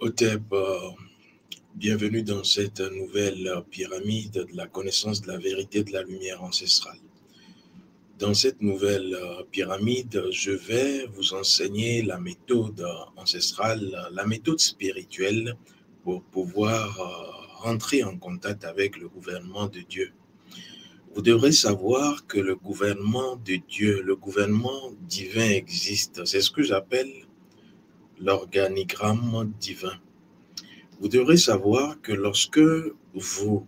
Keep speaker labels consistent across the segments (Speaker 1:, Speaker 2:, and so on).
Speaker 1: Hotep, bienvenue dans cette nouvelle pyramide de la connaissance de la vérité de la lumière ancestrale. Dans cette nouvelle pyramide, je vais vous enseigner la méthode ancestrale, la méthode spirituelle pour pouvoir rentrer en contact avec le gouvernement de Dieu. Vous devrez savoir que le gouvernement de Dieu, le gouvernement divin existe. C'est ce que j'appelle l'organigramme divin. Vous devrez savoir que lorsque vous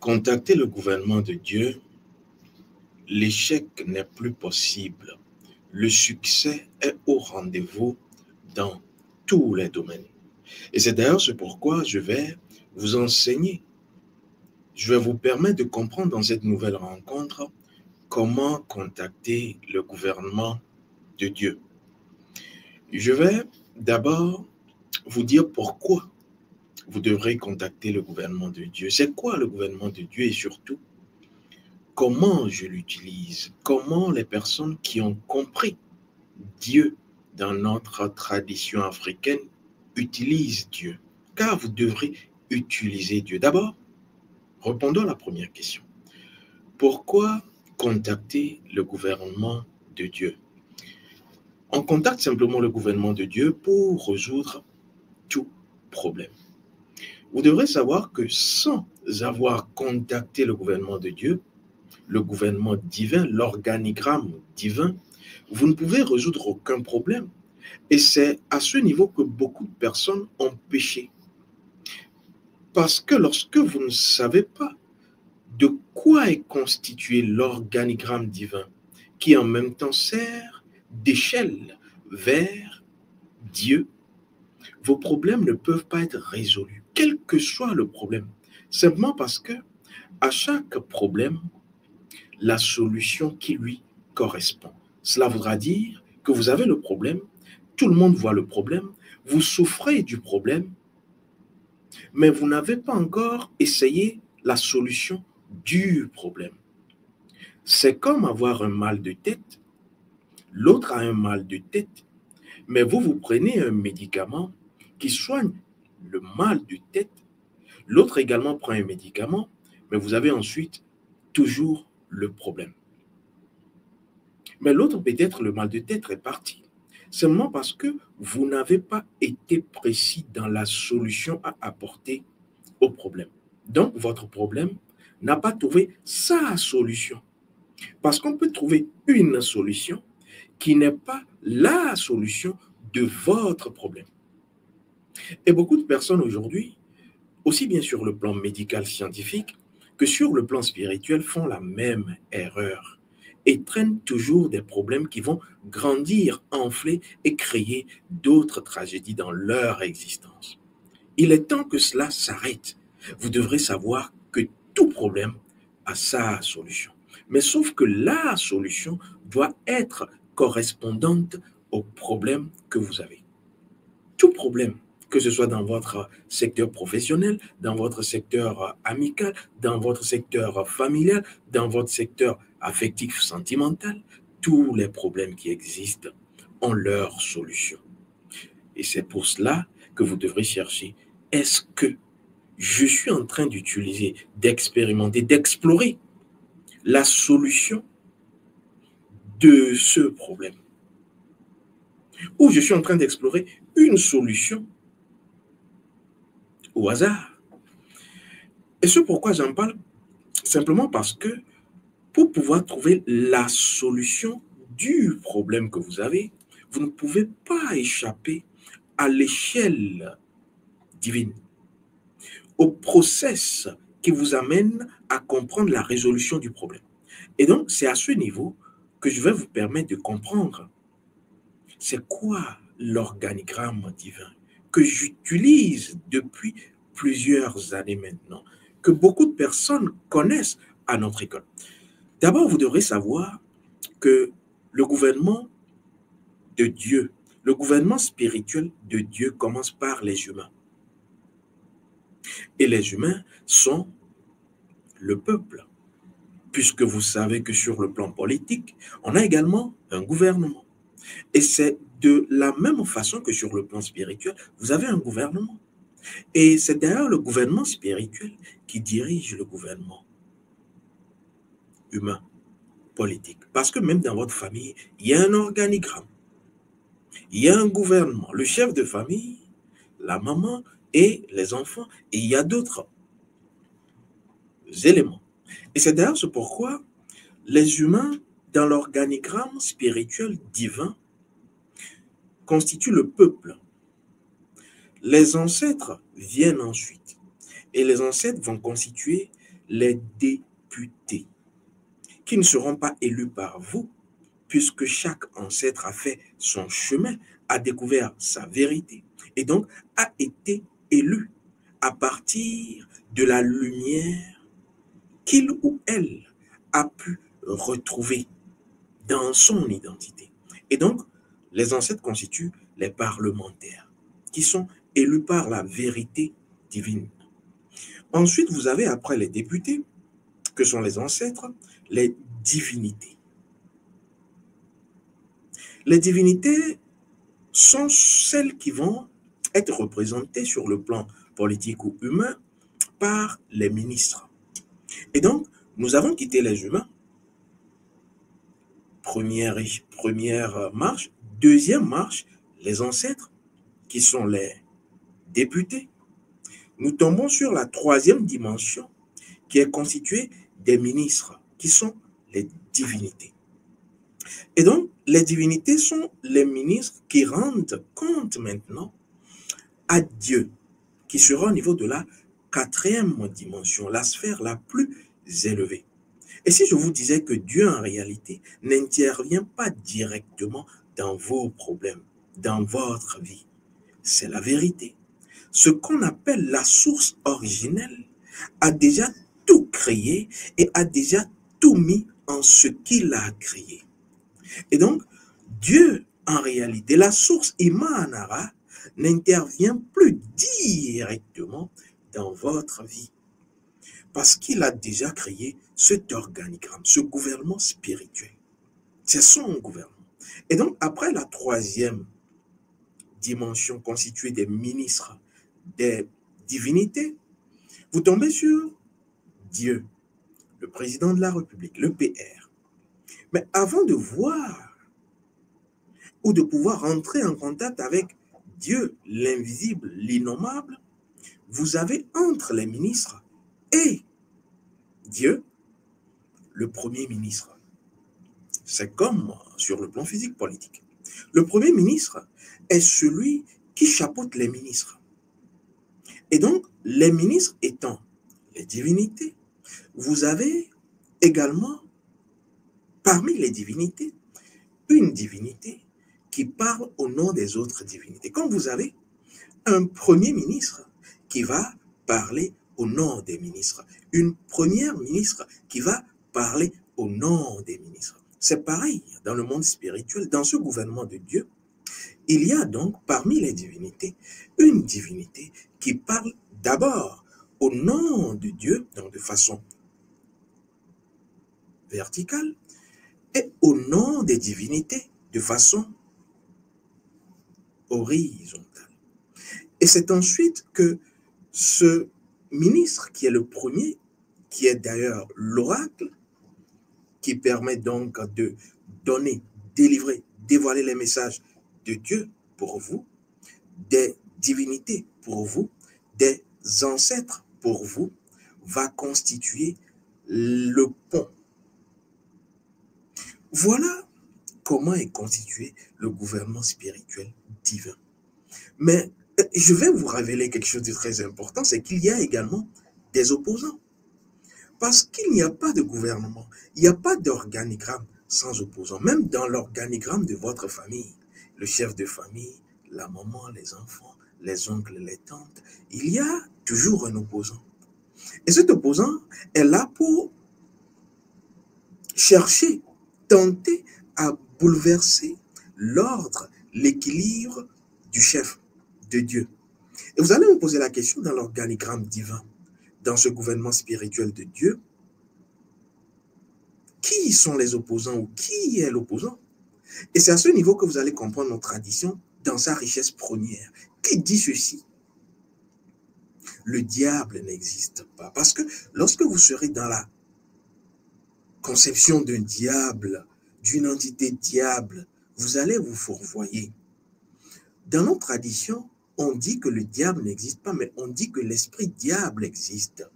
Speaker 1: contactez le gouvernement de Dieu, l'échec n'est plus possible. Le succès est au rendez-vous dans tous les domaines. Et c'est d'ailleurs ce pourquoi je vais vous enseigner. Je vais vous permettre de comprendre dans cette nouvelle rencontre comment contacter le gouvernement de Dieu. Je vais d'abord vous dire pourquoi vous devrez contacter le gouvernement de Dieu. C'est quoi le gouvernement de Dieu et surtout, comment je l'utilise? Comment les personnes qui ont compris Dieu dans notre tradition africaine utilisent Dieu? Car vous devrez utiliser Dieu. D'abord, répondons à la première question. Pourquoi contacter le gouvernement de Dieu? On contacte simplement le gouvernement de Dieu pour résoudre tout problème. Vous devrez savoir que sans avoir contacté le gouvernement de Dieu, le gouvernement divin, l'organigramme divin, vous ne pouvez résoudre aucun problème. Et c'est à ce niveau que beaucoup de personnes ont péché. Parce que lorsque vous ne savez pas de quoi est constitué l'organigramme divin, qui en même temps sert d'échelle vers Dieu, vos problèmes ne peuvent pas être résolus, quel que soit le problème. Simplement parce que à chaque problème, la solution qui lui correspond. Cela voudra dire que vous avez le problème, tout le monde voit le problème, vous souffrez du problème, mais vous n'avez pas encore essayé la solution du problème. C'est comme avoir un mal de tête, l'autre a un mal de tête, mais vous prenez un médicament qui soigne le mal de tête, l'autre également prend un médicament, mais vous avez ensuite toujours le problème. Mais l'autre, peut-être, le mal de tête est parti. Seulement parce que vous n'avez pas été précis dans la solution à apporter au problème. Donc, votre problème n'a pas trouvé sa solution. Parce qu'on peut trouver une solution qui n'est pas la solution de votre problème. Et beaucoup de personnes aujourd'hui, aussi bien sur le plan médical scientifique que sur le plan spirituel, font la même erreur et traînent toujours des problèmes qui vont grandir, enfler et créer d'autres tragédies dans leur existence. Il est temps que cela s'arrête. Vous devrez savoir que tout problème a sa solution. Mais sauf que la solution doit être correspondante au problème que vous avez. Tout problème, que ce soit dans votre secteur professionnel, dans votre secteur amical, dans votre secteur familial, dans votre secteur affectif sentimental, tous les problèmes qui existent ont leur solution. Et c'est pour cela que vous devrez chercher, est-ce que je suis en train d'utiliser, d'expérimenter, d'explorer la solution de ce problème? Ou je suis en train d'explorer une solution au hasard? Et ce pourquoi j'en parle, simplement parce que pour pouvoir trouver la solution du problème que vous avez, vous ne pouvez pas échapper à l'échelle divine, au process qui vous amène à comprendre la résolution du problème. Et donc, c'est à ce niveau que je vais vous permettre de comprendre c'est quoi l'organigramme divin que j'utilise depuis plusieurs années maintenant, que beaucoup de personnes connaissent à notre école. D'abord, vous devrez savoir que le gouvernement de Dieu, le gouvernement spirituel de Dieu commence par les humains. Et les humains sont le peuple, puisque vous savez que sur le plan politique, on a également un gouvernement. Et c'est de la même façon que sur le plan spirituel, vous avez un gouvernement. Et c'est d'ailleurs le gouvernement spirituel qui dirige le gouvernement humain, politique. Parce que même dans votre famille, il y a un organigramme, il y a un gouvernement, le chef de famille, la maman et les enfants, et il y a d'autres éléments. Et c'est d'ailleurs ce pourquoi les humains, dans l'organigramme spirituel divin, constituent le peuple. Les ancêtres viennent ensuite, et les ancêtres vont constituer les députés, qui ne seront pas élus par vous, puisque chaque ancêtre a fait son chemin, a découvert sa vérité, et donc a été élu à partir de la lumière qu'il ou elle a pu retrouver dans son identité. Et donc, les ancêtres constituent les parlementaires, qui sont élus par la vérité divine. Ensuite, vous avez après les députés, que sont les ancêtres, les divinités. Les divinités sont celles qui vont être représentées sur le plan politique ou humain par les ministres. Et donc, nous avons quitté les humains, première marche. Deuxième marche, les ancêtres, qui sont les députés. Nous tombons sur la troisième dimension, qui est constituée des ministres, qui sont les divinités. Et donc, les divinités sont les ministres qui rendent compte maintenant à Dieu, qui sera au niveau de la quatrième dimension, la sphère la plus élevée. Et si je vous disais que Dieu, en réalité, n'intervient pas directement dans vos problèmes, dans votre vie, c'est la vérité. Ce qu'on appelle la source originelle a déjà tout créé et a déjà tout mis en ce qu'il a créé. Et donc, Dieu, en réalité, la source Imanara, n'intervient plus directement dans votre vie. Parce qu'il a déjà créé cet organigramme, ce gouvernement spirituel. C'est son gouvernement. Et donc, après la troisième dimension constituée des ministres, des divinités, vous tombez sur Dieu, le président de la République, le PR. Mais avant de voir ou de pouvoir entrer en contact avec Dieu, l'invisible, l'innommable, vous avez entre les ministres et Dieu, le premier ministre. C'est comme sur le plan physique politique. Le premier ministre est celui qui chapeaute les ministres. Et donc, les ministres étant les divinités, vous avez également, parmi les divinités, une divinité qui parle au nom des autres divinités. Comme vous avez un premier ministre qui va parler au nom des ministres, une première ministre qui va parler au nom des ministres. C'est pareil dans le monde spirituel, dans ce gouvernement de Dieu. Il y a donc parmi les divinités une divinité qui parle d'abord au nom de Dieu, donc de façon verticale, et au nom des divinités de façon horizontale. Et c'est ensuite que ce ministre qui est le premier, qui est d'ailleurs l'oracle, qui permet donc de donner, délivrer, dévoiler les messages de Dieu pour vous, des divinités pour vous, des ancêtres pour vous, va constituer le pont. Voilà comment est constitué le gouvernement spirituel divin. Mais je vais vous révéler quelque chose de très important, c'est qu'il y a également des opposants. Parce qu'il n'y a pas de gouvernement, il n'y a pas d'organigramme sans opposants. Même dans l'organigramme de votre famille, le chef de famille, la maman, les enfants, les oncles, les tantes, il y a toujours un opposant. Et cet opposant est là pour chercher, tenter à bouleverser l'ordre, l'équilibre du chef, de Dieu. Et vous allez me poser la question dans l'organigramme divin, dans ce gouvernement spirituel de Dieu, qui sont les opposants ou qui est l'opposant?
Speaker 2: Et c'est à ce niveau que vous allez comprendre notre tradition dans sa richesse première, qui dit ceci: le diable n'existe pas. Parce que lorsque vous serez dans la conception d'un diable, d'une entité diable, vous allez vous fourvoyer. Dans notre tradition, on dit que le diable n'existe pas, mais on dit que l'esprit diable existe.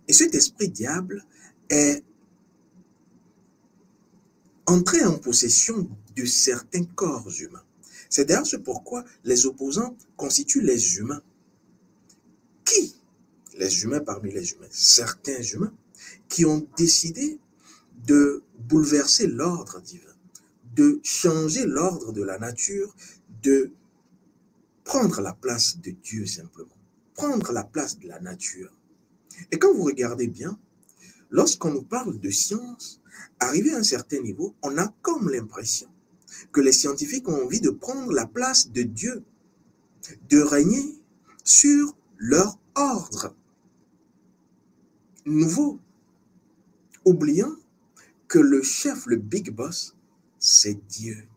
Speaker 2: Et cet esprit diable est entré en possession de certains corps humains. C'est d'ailleurs ce pourquoi les opposants constituent les humains. Qui? Les humains parmi les humains, certains humains qui ont décidé de bouleverser l'ordre divin, de changer l'ordre de la nature, de prendre la place de Dieu simplement, prendre la place de la nature. Et quand vous regardez bien, lorsqu'on nous parle de science, arrivé à un certain niveau, on a comme l'impression que les scientifiques ont envie de prendre la place de Dieu, de régner sur leur ordre nouveau, oubliant que le chef, le big boss, c'est Dieu.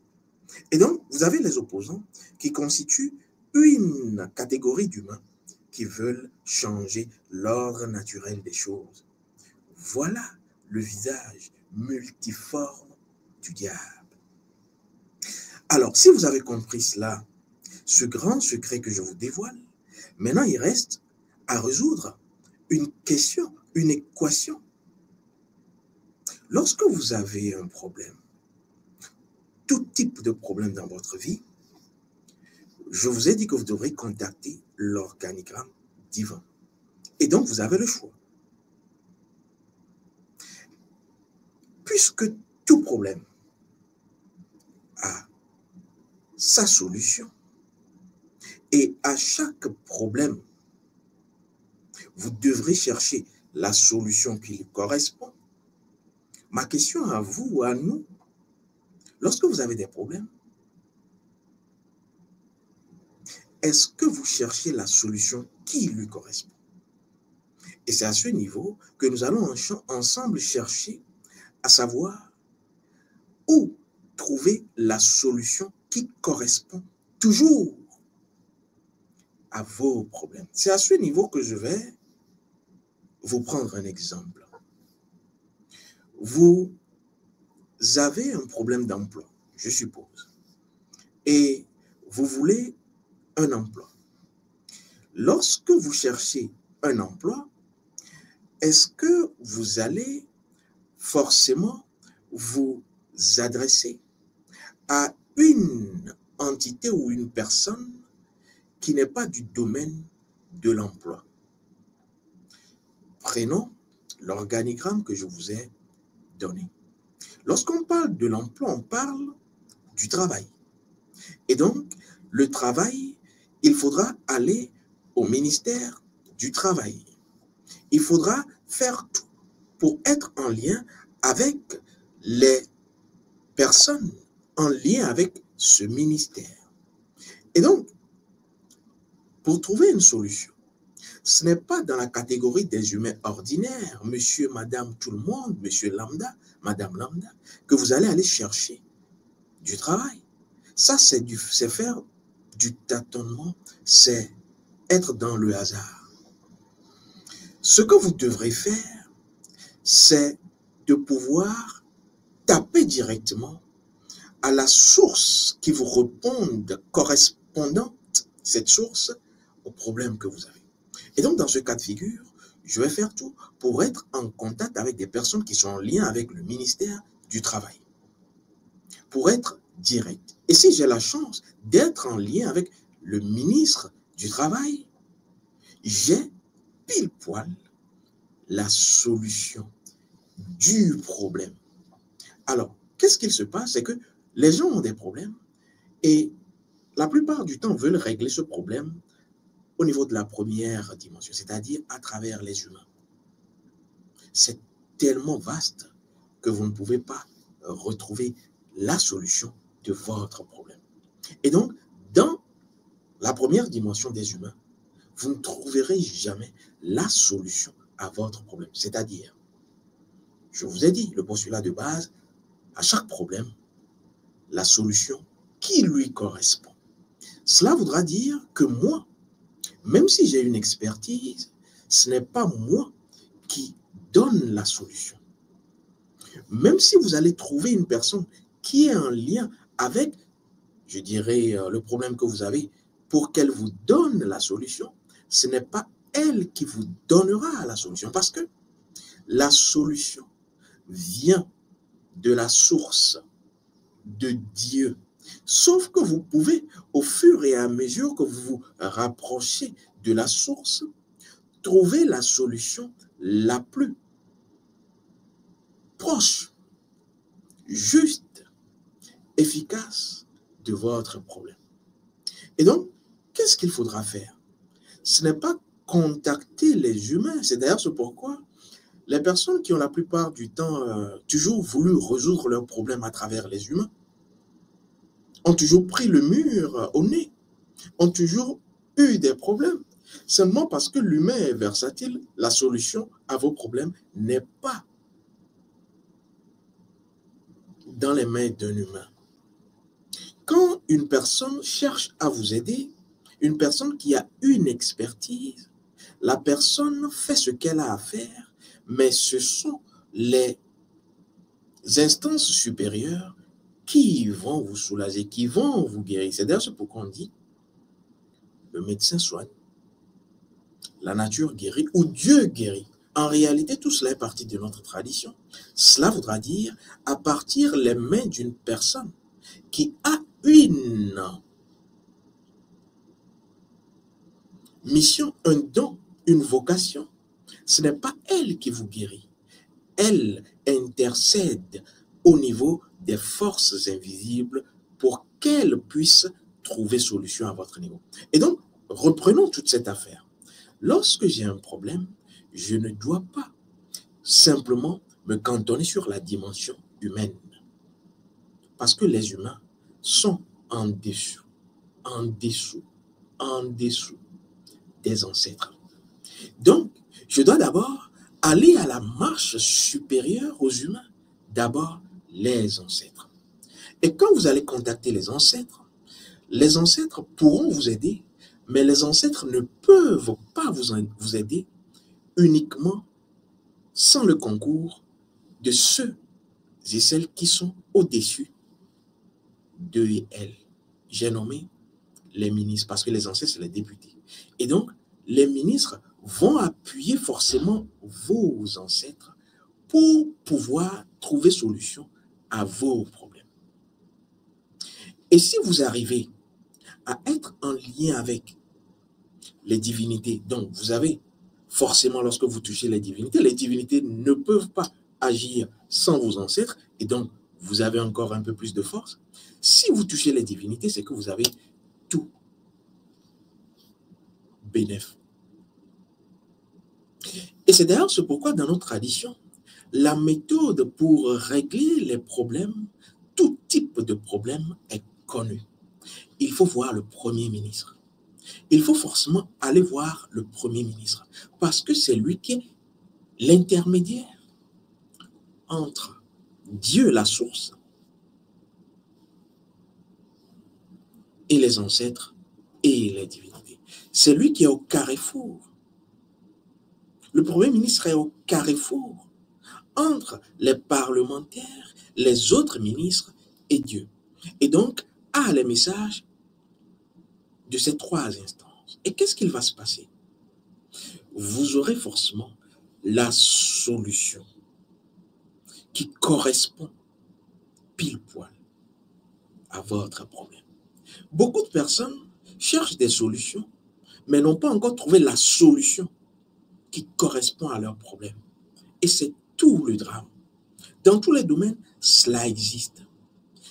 Speaker 2: Et donc, vous avez les opposants qui constituent une catégorie d'humains qui veulent changer l'ordre naturel des choses. Voilà le visage multiforme du diable. Alors, si vous avez compris cela, ce grand secret que je vous dévoile, maintenant il reste à résoudre une question, une équation. Lorsque vous avez un problème, tout type de problème dans votre vie, je vous ai dit que vous devrez contacter l'organigramme divin. Et donc, vous avez le choix. Puisque tout problème a sa solution, et à chaque problème, vous devrez chercher la solution qui lui correspond. Ma question à vous, à nous, lorsque vous avez des problèmes, est-ce que vous cherchez la solution qui lui correspond? Et c'est à ce niveau que nous allons ensemble chercher à savoir où trouver la solution qui correspond toujours à vos problèmes. C'est à ce niveau que je vais vous prendre un exemple. Vous avez un problème d'emploi, je suppose, et vous voulez un emploi. Lorsque vous cherchez un emploi, est-ce que vous allez forcément vous adresser à une entité ou une personne qui n'est pas du domaine de l'emploi? Prenons l'organigramme que je vous ai donné. Lorsqu'on parle de l'emploi, on parle du travail. Et donc, le travail, il faudra aller au ministère du Travail. Il faudra faire tout pour être en lien avec les personnes en lien avec ce ministère. Et donc, pour trouver une solution, ce n'est pas dans la catégorie des humains ordinaires, monsieur, madame, tout le monde, monsieur lambda, madame lambda, que vous allez aller chercher du travail. Ça, c'est faire du tâtonnement, c'est être dans le hasard. Ce que vous devrez faire, c'est de pouvoir taper directement à la source qui vous réponde correspondante, cette source, au problème que vous avez. Et donc, dans ce cas de figure, je vais faire tout pour être en contact avec des personnes qui sont en lien avec le ministère du Travail, pour être direct. Et si j'ai la chance d'être en lien avec le ministre du Travail, j'ai pile poil la solution du problème. Alors, qu'est-ce qu'il se passe? C'est que les gens ont des problèmes et la plupart du temps veulent régler ce problème au niveau de la première dimension, c'est-à-dire à travers les humains. C'est tellement vaste que vous ne pouvez pas retrouver la solution de votre problème. Et donc, dans la première dimension des humains, vous ne trouverez jamais la solution à votre problème. C'est-à-dire, je vous ai dit, le postulat de base, à chaque problème, la solution qui lui correspond. Cela voudra dire que moi, même si j'ai une expertise, ce n'est pas moi qui donne la solution. Même si vous allez trouver une personne qui est en lien avec, je dirais, le problème que vous avez, pour qu'elle vous donne la solution, ce n'est pas elle qui vous donnera la solution, parce que la solution vient de la source de Dieu. Sauf que vous pouvez, au fur et à mesure que vous vous rapprochez de la source, trouver la solution la plus proche, juste, efficace de votre problème. Et donc, qu'est-ce qu'il faudra faire? Ce n'est pas contacter les humains. C'est d'ailleurs ce pourquoi les personnes qui ont la plupart du temps toujours voulu résoudre leurs problèmes à travers les humains ont toujours pris le mur au nez, ont toujours eu des problèmes. Seulement parce que l'humain est versatile, la solution à vos problèmes n'est pas dans les mains d'un humain. Quand une personne cherche à vous aider, une personne qui a une expertise, la personne fait ce qu'elle a à faire, mais ce sont les instances supérieures qui vont vous soulager, qui vont vous guérir. C'est d'ailleurs pourquoi on dit le médecin soigne, la nature guérit ou Dieu guérit. En réalité, tout cela est parti de notre tradition. Cela voudra dire à partir les mains d'une personne qui a une mission, un don, une vocation. Ce n'est pas elle qui vous guérit. Elle intercède au niveau des forces invisibles pour qu'elle puisse trouver solution à votre niveau. Et donc, reprenons toute cette affaire. Lorsque j'ai un problème, je ne dois pas simplement me cantonner sur la dimension humaine. Parce que les humains sont en dessous des ancêtres. Donc, je dois d'abord aller à la marche supérieure aux humains. D'abord, les ancêtres. Et quand vous allez contacter les ancêtres pourront vous aider, mais les ancêtres ne peuvent pas vous aider uniquement sans le concours de ceux et celles qui sont au-dessus d'eux et elles. J'ai nommé les ministres, parce que les ancêtres, c'est les députés. Et donc, les ministres vont appuyer forcément vos ancêtres pour pouvoir trouver solution à vos problèmes. Et si vous arrivez à être en lien avec les divinités, donc vous avez forcément, lorsque vous touchez les divinités ne peuvent pas agir sans vos ancêtres, et donc vous avez encore un peu plus de force. Si vous touchez les divinités, c'est que vous avez tout bénéfice. Et c'est d'ailleurs ce pourquoi dans notre tradition, la méthode pour régler les problèmes, tout type de problème est connue. Il faut voir le Premier ministre. Il faut forcément aller voir le Premier ministre parce que c'est lui qui est l'intermédiaire entre Dieu, la source, et les ancêtres et les divinités. C'est lui qui est au carrefour. Le Premier ministre est au carrefour entre les parlementaires, les autres ministres et Dieu. Et donc, a les messages de ces trois instances. Et qu'est-ce qu'il va se passer? Vous aurez forcément la solution qui correspond pile poil à votre problème. Beaucoup de personnes cherchent des solutions, mais n'ont pas encore trouvé la solution qui correspond à leur problème. Et c'est tout le drame. Dans tous les domaines, cela existe.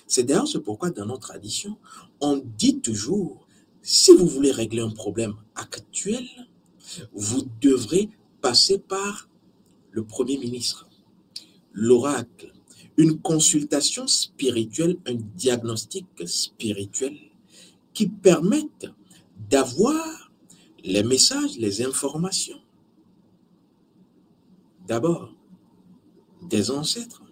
Speaker 2: C'est d'ailleurs ce pourquoi dans notre tradition, on dit toujours, si vous voulez régler un problème actuel, vous devrez passer par le Premier ministre, l'oracle, une consultation spirituelle, un diagnostic spirituel qui permettent d'avoir les messages, les informations. D'abord, des ancêtres,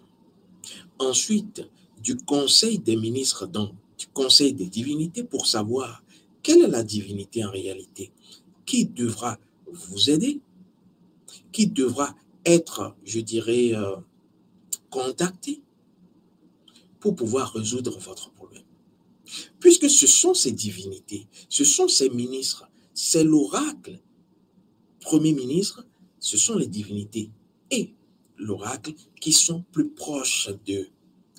Speaker 2: ensuite du conseil des ministres, donc du conseil des divinités, pour savoir quelle est la divinité en réalité, qui devra vous aider, qui devra être, je dirais, contacté pour pouvoir résoudre votre problème. Puisque ce sont ces divinités, ce sont ces ministres, c'est l'oracle, premier ministre, ce sont les divinités et l'oracle qui sont plus proches de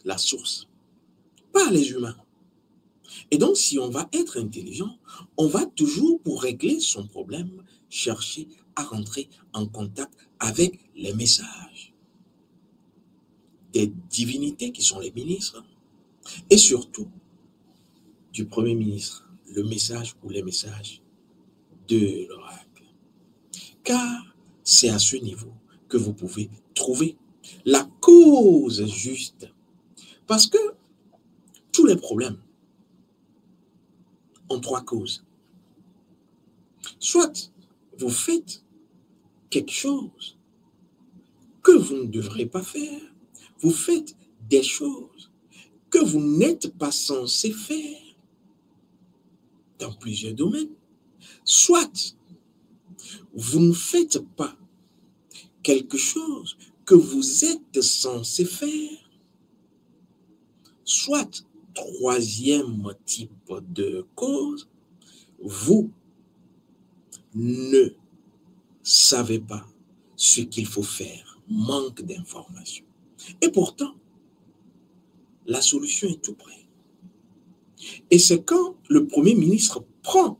Speaker 2: la source, pas les humains. Et donc, si on va être intelligent, on va toujours, pour régler son problème, chercher à rentrer en contact avec les messages des divinités qui sont les ministres et surtout du Premier ministre, le message ou les messages de l'oracle. Car c'est à ce niveau que vous pouvez trouver la cause juste. Parce que tous les problèmes ont trois causes. Soit vous faites quelque chose que vous ne devrez pas faire, vous faites des choses que vous n'êtes pas censé faire dans plusieurs domaines, soit vous ne faites pas quelque chose que vous êtes censé faire, soit, troisième type de cause, vous ne savez pas ce qu'il faut faire, manque d'information. Et pourtant, la solution est tout près. Et c'est quand le Premier ministre prend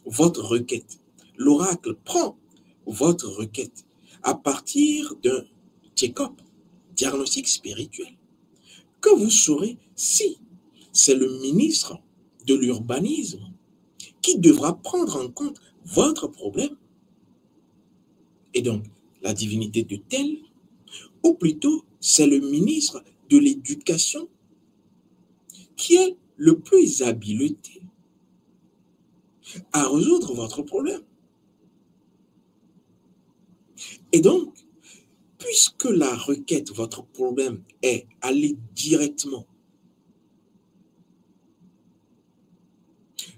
Speaker 2: votre requête, l'oracle prend votre requête à partir d'un check-up, diagnostic spirituel, que vous saurez si c'est le ministre de l'urbanisme qui devra prendre en compte votre problème, et donc la divinité de tel, ou plutôt c'est le ministre de l'éducation qui est le plus habilité à résoudre votre problème. Et donc, puisque la requête, votre problème est allé directement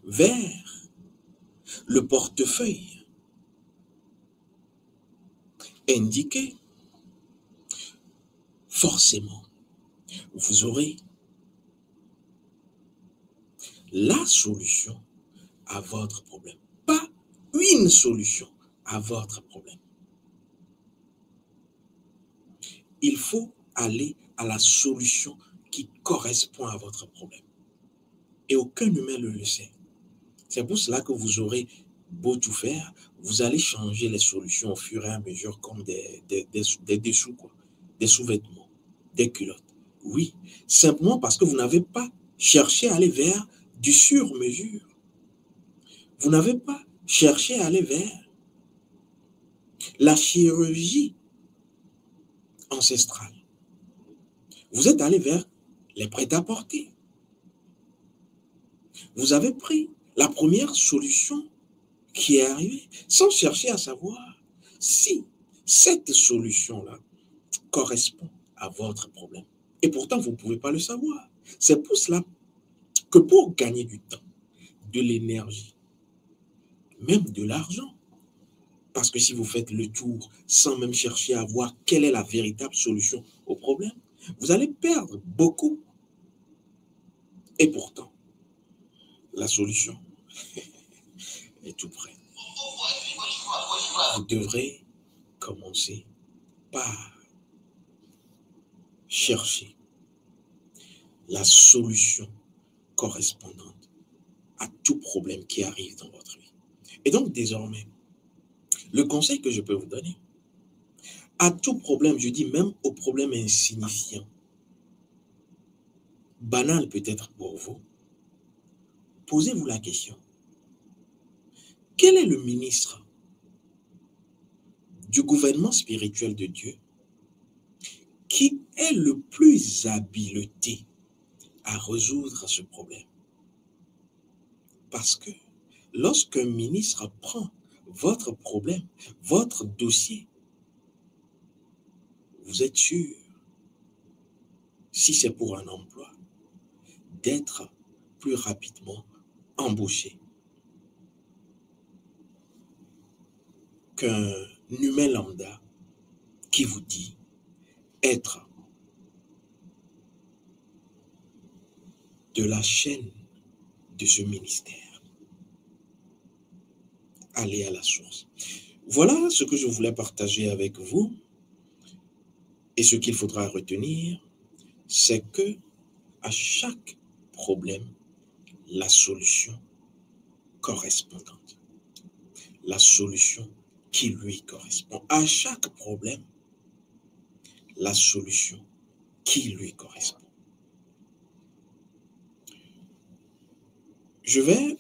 Speaker 2: vers le portefeuille indiqué, forcément, vous aurez la solution à votre problème. Pas une solution à votre problème. Il faut aller à la solution qui correspond à votre problème. Et aucun humain ne le sait. C'est pour cela que vous aurez beau tout faire, vous allez changer les solutions au fur et à mesure comme des dessous, quoi, des sous-vêtements, des culottes. Oui, simplement parce que vous n'avez pas cherché à aller vers du sur-mesure. Vous n'avez pas cherché à aller vers la chirurgie ancestrale. Vous êtes allé vers les prêt-à-porter. Vous avez pris la première solution qui est arrivée sans chercher à savoir si cette solution-là correspond à votre problème. Et pourtant, vous ne pouvez pas le savoir. C'est pour cela que pour gagner du temps, de l'énergie, même de l'argent, parce que si vous faites le tour sans même chercher à voir quelle est la véritable solution au problème, vous allez perdre beaucoup. Et pourtant, la solution est tout près. Vous devrez commencer par chercher la solution correspondante à tout problème qui arrive dans votre vie. Et donc, désormais, le conseil que je peux vous donner, à tout problème, je dis même au problème insignifiant, banal peut-être pour vous, posez-vous la question. Quel est le ministre du gouvernement spirituel de Dieu qui est le plus habilité à résoudre ce problème? Parce que lorsqu'un ministre prend votre problème, votre dossier, vous êtes sûr
Speaker 1: si c'est pour un emploi, d'être plus rapidement embauché qu'un humain lambda qui vous dit être de la chaîne de ce ministère. Allez à la source. Voilà ce que je voulais partager avec vous. Et ce qu'il faudra retenir, c'est que à chaque problème, la solution correspondante. La solution qui lui correspond. À chaque problème, la solution qui lui correspond. Je vais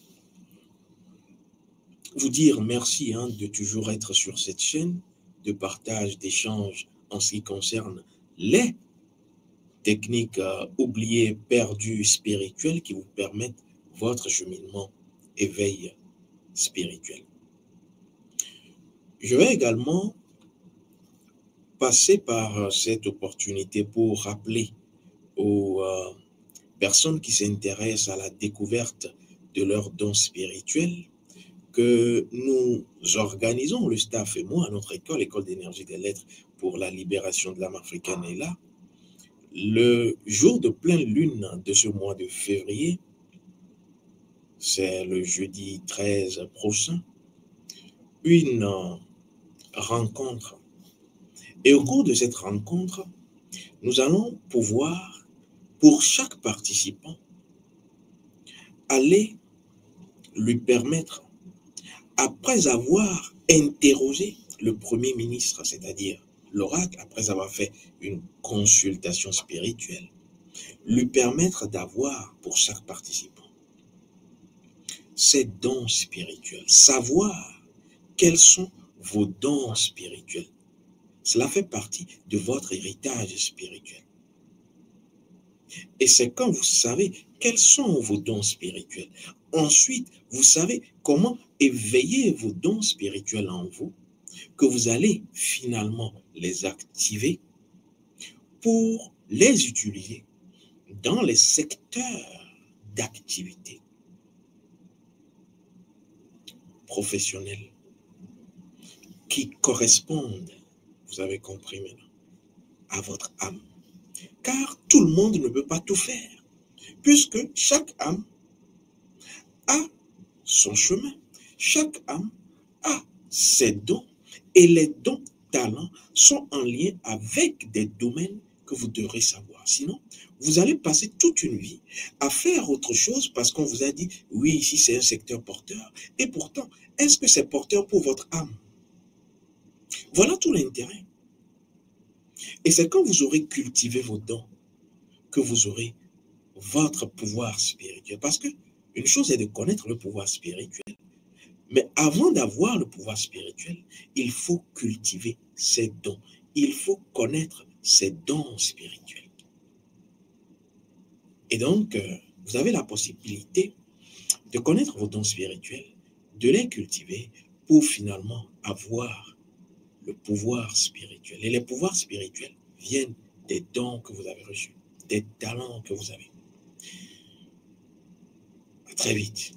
Speaker 1: vous dire merci de toujours être sur cette chaîne de partage, d'échange en ce qui concerne les techniques oubliées, perdues, spirituelles qui vous permettent votre cheminement, éveil spirituel. Je vais également passer par cette opportunité pour rappeler aux personnes qui s'intéressent à la découverte de leurs dons spirituels que nous organisons, le staff et moi, à notre école, l'école d'énergie des lettres pour la libération de l'âme africaine est là. Le jour de pleine lune de ce mois de février, c'est le jeudi 13 prochain, une rencontre. Et au cours de cette rencontre, nous allons pouvoir, pour chaque participant, aller lui permettre, après avoir interrogé le Premier ministre, c'est-à-dire l'oracle, après avoir fait une consultation spirituelle, lui permettre d'avoir pour chaque participant ses dons spirituels, savoir quels sont vos dons spirituels. Cela fait partie de votre héritage spirituel. Et c'est quand vous savez quels sont vos dons spirituels. Ensuite, vous savez comment éveiller vos dons spirituels en vous, que vous allez finalement les activer pour les utiliser dans les secteurs d'activité professionnels qui correspondent, vous avez compris maintenant, à votre âme. Car tout le monde ne peut pas tout faire, puisque chaque âme a son chemin, chaque âme a ses dons, et les dons, talents sont en lien avec des domaines que vous devrez savoir. Sinon, vous allez passer toute une vie à faire autre chose parce qu'on vous a dit, oui, ici c'est un secteur porteur, et pourtant, est-ce que c'est porteur pour votre âme? Voilà tout l'intérêt. Et c'est quand vous aurez cultivé vos dons que vous aurez votre pouvoir spirituel. Parce que une chose est de connaître le pouvoir spirituel, mais avant d'avoir le pouvoir spirituel, il faut cultiver ses dons. Il faut connaître ses dons spirituels. Et donc, vous avez la possibilité de connaître vos dons spirituels, de les cultiver pour finalement avoir le pouvoir spirituel. Et les pouvoirs spirituels viennent des dons que vous avez reçus, des talents que vous avez. À très vite.